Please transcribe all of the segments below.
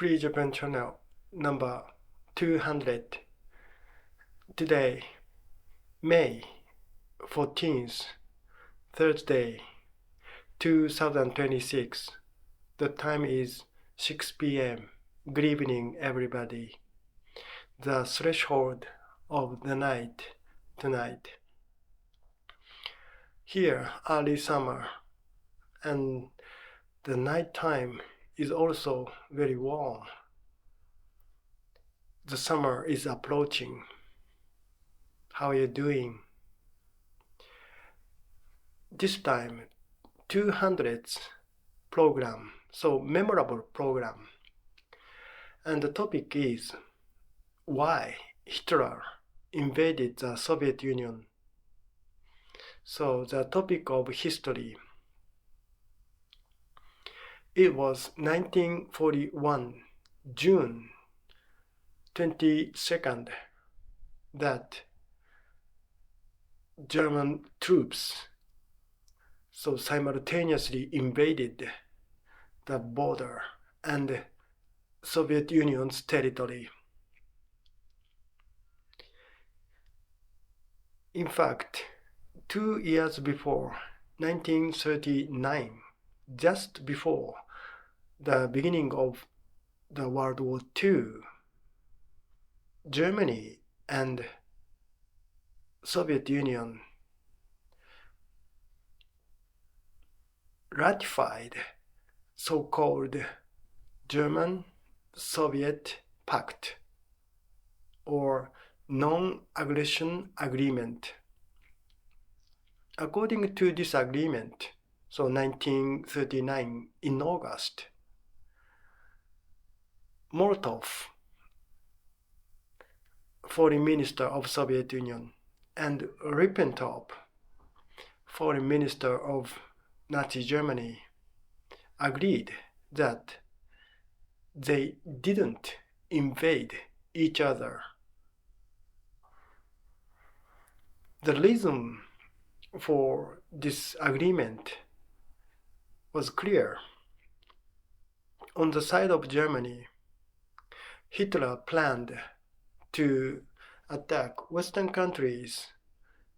Free Japan Channel number 200. Today, May 14th, Thursday, 2026. The time is 6 p.m. Good evening, everybody. The threshold of the night tonight. Here, early summer, and the night time is also very warm. The summer is approaching. How are you doing? This time, 200th program, so memorable program. And the topic is why Hitler invaded the Soviet Union. So the topic of history. It was 1941, June 22nd, that German troops so simultaneously invaded the border and Soviet Union's territory. In fact, 2 years before, 1939, just before the beginning of the World War II, Germany and Soviet Union ratified so-called German-Soviet Pact or non-aggression agreement. According to this agreement, so 1939 in August, Molotov, Foreign Minister of Soviet Union, and Ribbentrop, Foreign Minister of Nazi Germany, agreed that they didn't invade each other. The reason for this agreement was clear. On the side of Germany, Hitler planned to attack Western countries,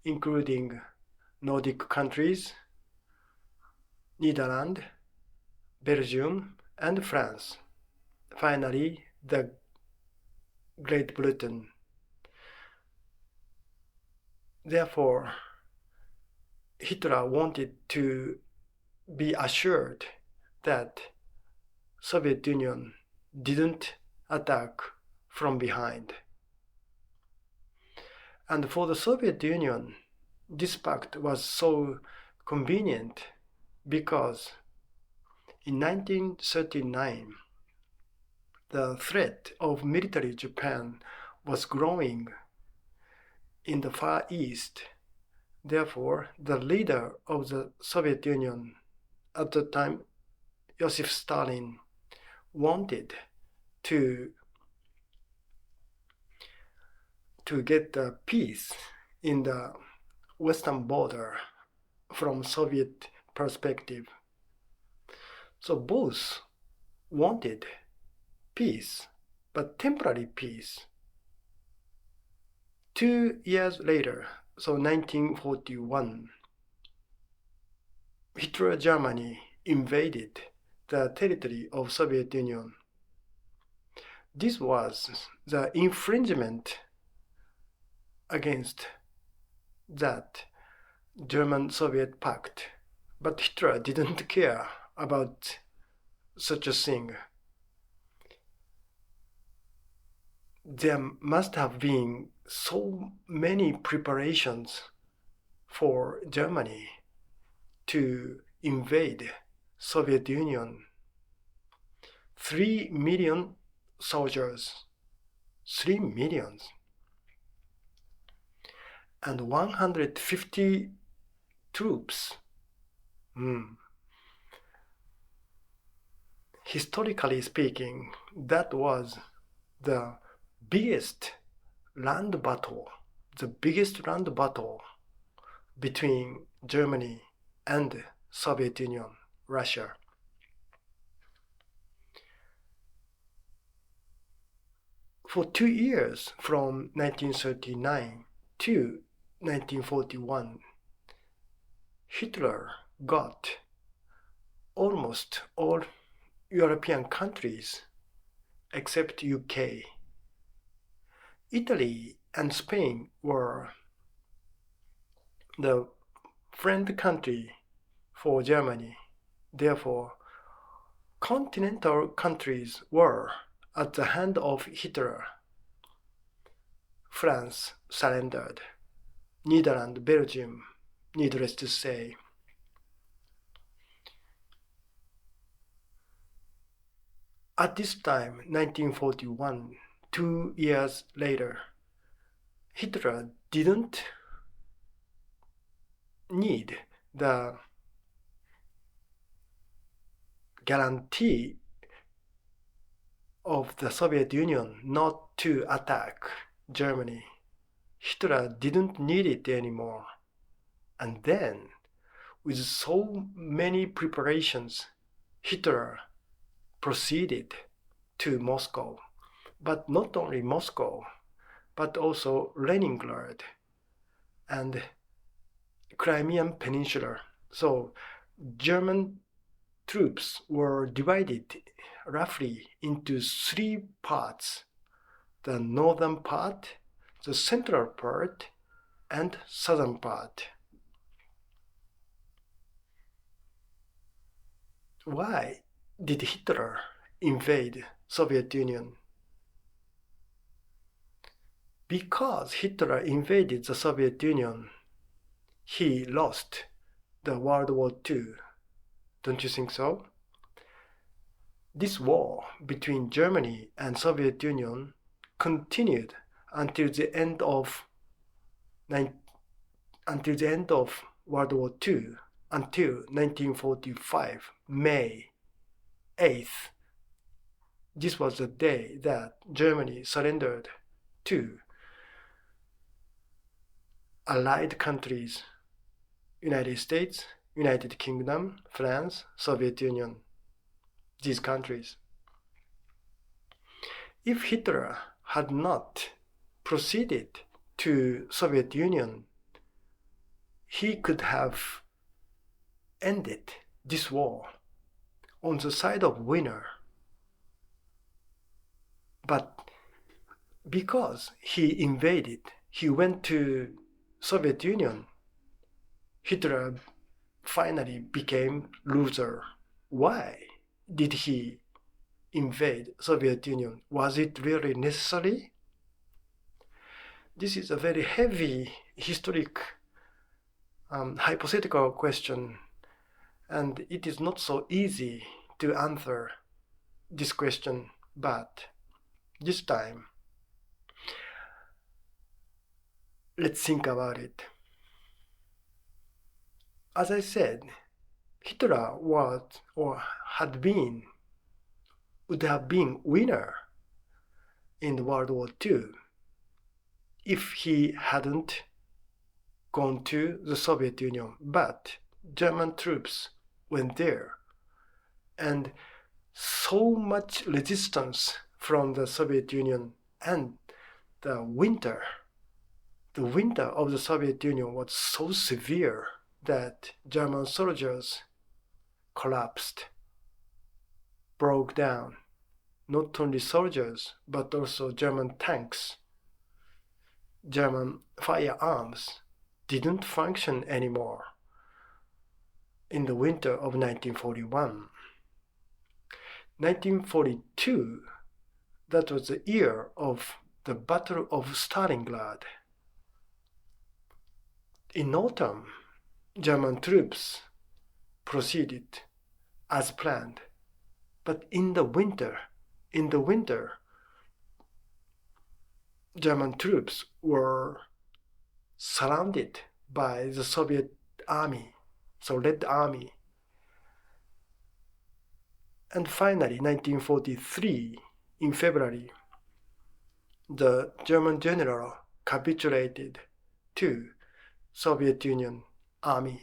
including Nordic countries, Netherlands, Belgium, and France. Finally, the Great Britain. Therefore, Hitler wanted to be assured that Soviet Union didn't attack from behind. And for the Soviet Union, this pact was so convenient because in 1939, the threat of military Japan was growing in the Far East. Therefore, the leader of the Soviet Union at the time, Joseph Stalin, wanted to get the peace in the western border from Soviet perspective. So both wanted peace, but temporary peace. 2 years later, so 1941, Hitler Germany invaded the territory of Soviet Union. This was the infringement against that German-Soviet pact, but Hitler didn't care about such a thing. There must have been so many preparations for Germany to invade Soviet Union. 3 million soldiers, 3 millions, and 150 troops. Historically speaking, that was the biggest land battle between Germany and Soviet Union, Russia. For 2 years, from 1939 to 1941, Hitler got almost all European countries except UK. Italy and Spain were the friend country for Germany. Therefore, continental countries were at the hand of Hitler. France surrendered. Netherlands, Belgium, needless to say. At this time, 1941, 2 years later, Hitler didn't need the guarantee of the Soviet Union not to attack Germany. Hitler didn't need it anymore. And then, with so many preparations, Hitler proceeded to Moscow. But not only Moscow, but also Leningrad and Crimean Peninsula. So German troops were divided roughly into three parts: the northern part, the central part, and southern part. Why did Hitler invade Soviet Union? Because Hitler invaded the Soviet Union, he lost the World War II. Don't you think so? This war between Germany and Soviet Union continued until the end of World War II, until 1945, May 8th. This was the day that Germany surrendered to Allied countries: United States, United Kingdom, France, Soviet Union. These countries. If Hitler had not proceeded to Soviet Union, he could have ended this war on the side of winner. But because he invaded, he went to Soviet Union, Hitler finally became loser. Why did he invade Soviet Union? Was it really necessary? This is a very heavy historic hypothetical question, and it is not so easy to answer this question, but this time, let's think about it. As I said, Hitler was or would have been winner in the World War II if he hadn't gone to the Soviet Union. But German troops went there, and so much resistance from the Soviet Union, and the winter of the Soviet Union was so severe that German soldiers collapsed, broke down. Not only soldiers, but also German tanks, German firearms didn't function anymore in the winter of 1941. 1942, that was the year of the Battle of Stalingrad. In autumn, German troops proceeded as planned. But in the winter, German troops were surrounded by the Soviet army, so Red Army. And finally, 1943, in February, the German general capitulated to Soviet Union army.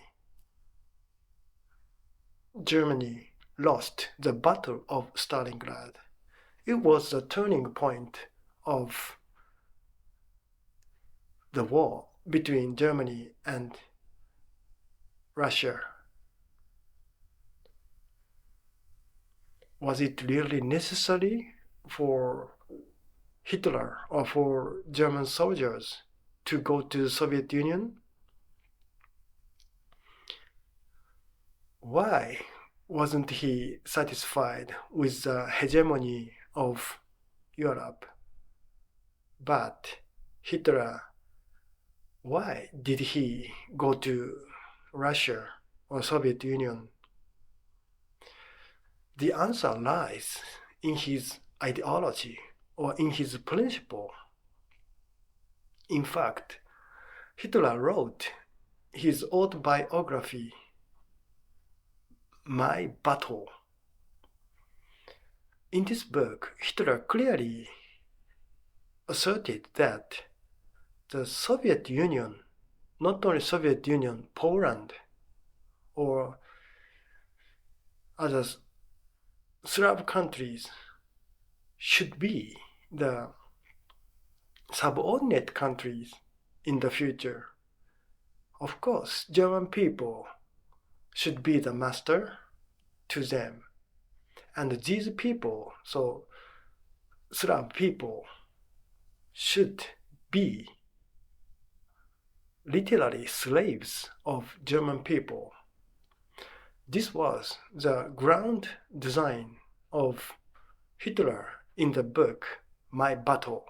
Germany lost the Battle of Stalingrad. It was the turning point of the war between Germany and Russia. Was it really necessary for Hitler or for German soldiers to go to the Soviet Union? Why wasn't he satisfied with the hegemony of Europe? But Hitler, why did he go to Russia or Soviet Union? The answer lies in his ideology or in his principle. In fact, Hitler wrote his autobiography, My Battle. In this book, Hitler clearly asserted that the Soviet Union, not only Soviet Union, Poland, or other Slav countries should be the subordinate countries in the future. Of course, German people should be the master to them. And these people, so Slav people, should be literally slaves of German people. This was the ground design of Hitler in the book My Battle.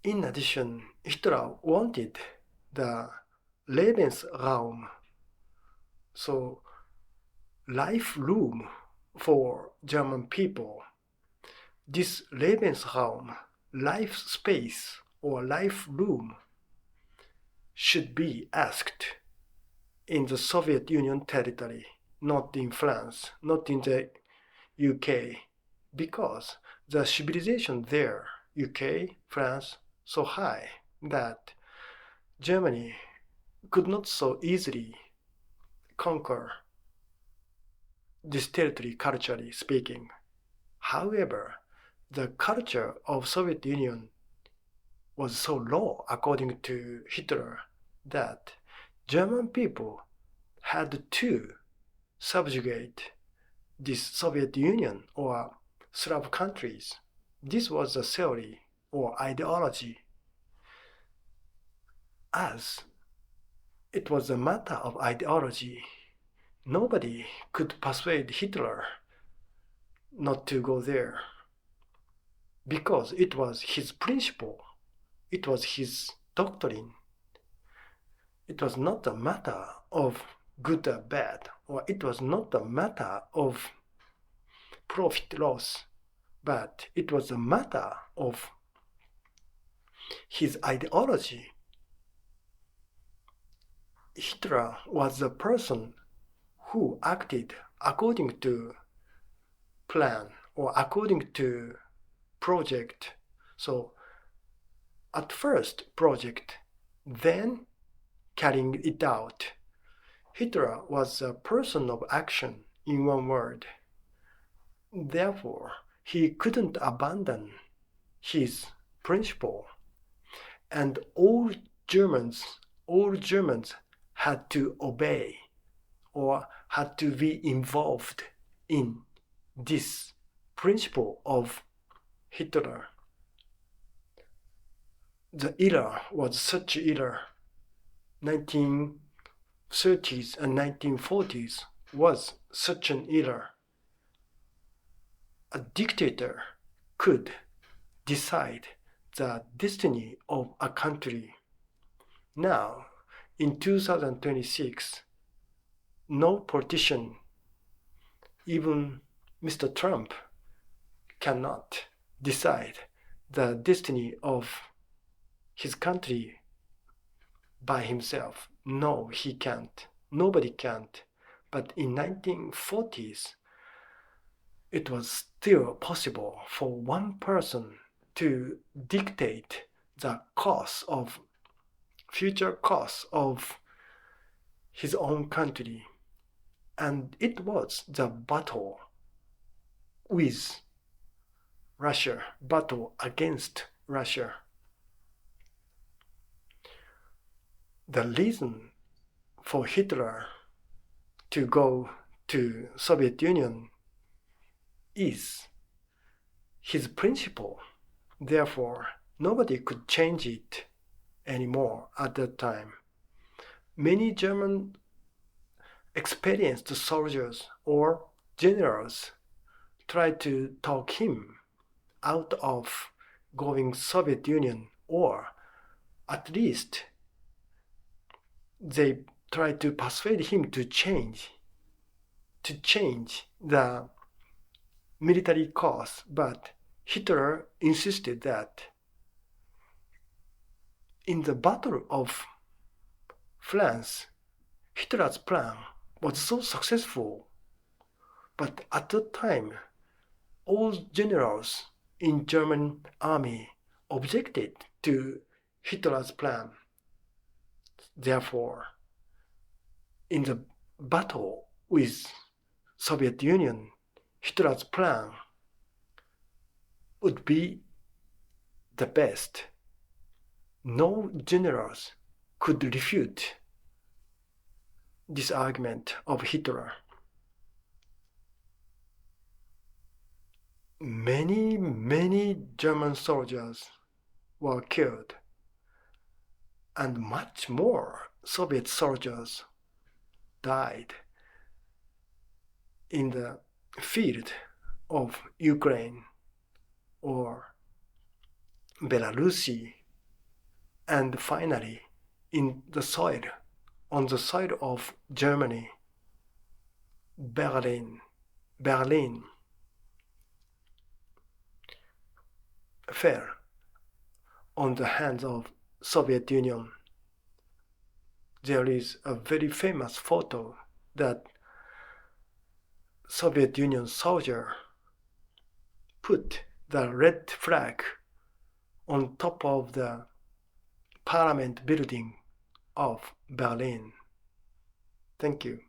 In addition, Hitler wanted the Lebensraum, so life room for German people. This Lebensraum, life space or life room, should be asked in the Soviet Union territory, not in France, not in the UK, because the civilization there, UK, France, so high that Germany could not so easily conquer this territory culturally speaking. However, the culture of Soviet Union was so low according to Hitler that German people had to subjugate this Soviet Union or Slav countries. This was the theory or ideology. As it was a matter of ideology, nobody could persuade Hitler not to go there because it was his principle, it was his doctrine. It was not a matter of good or bad, or it was not a matter of profit loss, but it was a matter of his ideology. Hitler was the person who acted according to plan or according to project. So at first project, then carrying it out. Hitler was a person of action, in one word. Therefore, he couldn't abandon his principle. And all Germans had to obey or had to be involved in this principle of Hitler. The era was such an era. 1930s and 1940s was such an era. A dictator could decide the destiny of a country. Now, in 2026, no politician, even Mr. Trump, cannot decide the destiny of his country by himself. No, he can't. Nobody can't. But in 1940s, it was still possible for one person to dictate the future course of his own country. And it was the battle with Russia, battle against Russia. The reason for Hitler to go to Soviet Union is his principle. Therefore, nobody could change it anymore at that time. Many German experienced soldiers or generals tried to talk him out of going Soviet Union, or at least they tried to persuade him to change the military course, but Hitler insisted that in the Battle of France, Hitler's plan was so successful, but at that time, all generals in German army objected to Hitler's plan. Therefore, in the battle with Soviet Union, Hitler's plan would be the best. No generals could refute this argument of Hitler. Many German soldiers were killed, and much more Soviet soldiers died in the field of Ukraine or Belarus, and finally on the soil of Germany, Berlin fell on the hands of Soviet Union. There is a very famous photo that Soviet Union soldier put the red flag on top of the parliament building of Berlin. Thank you.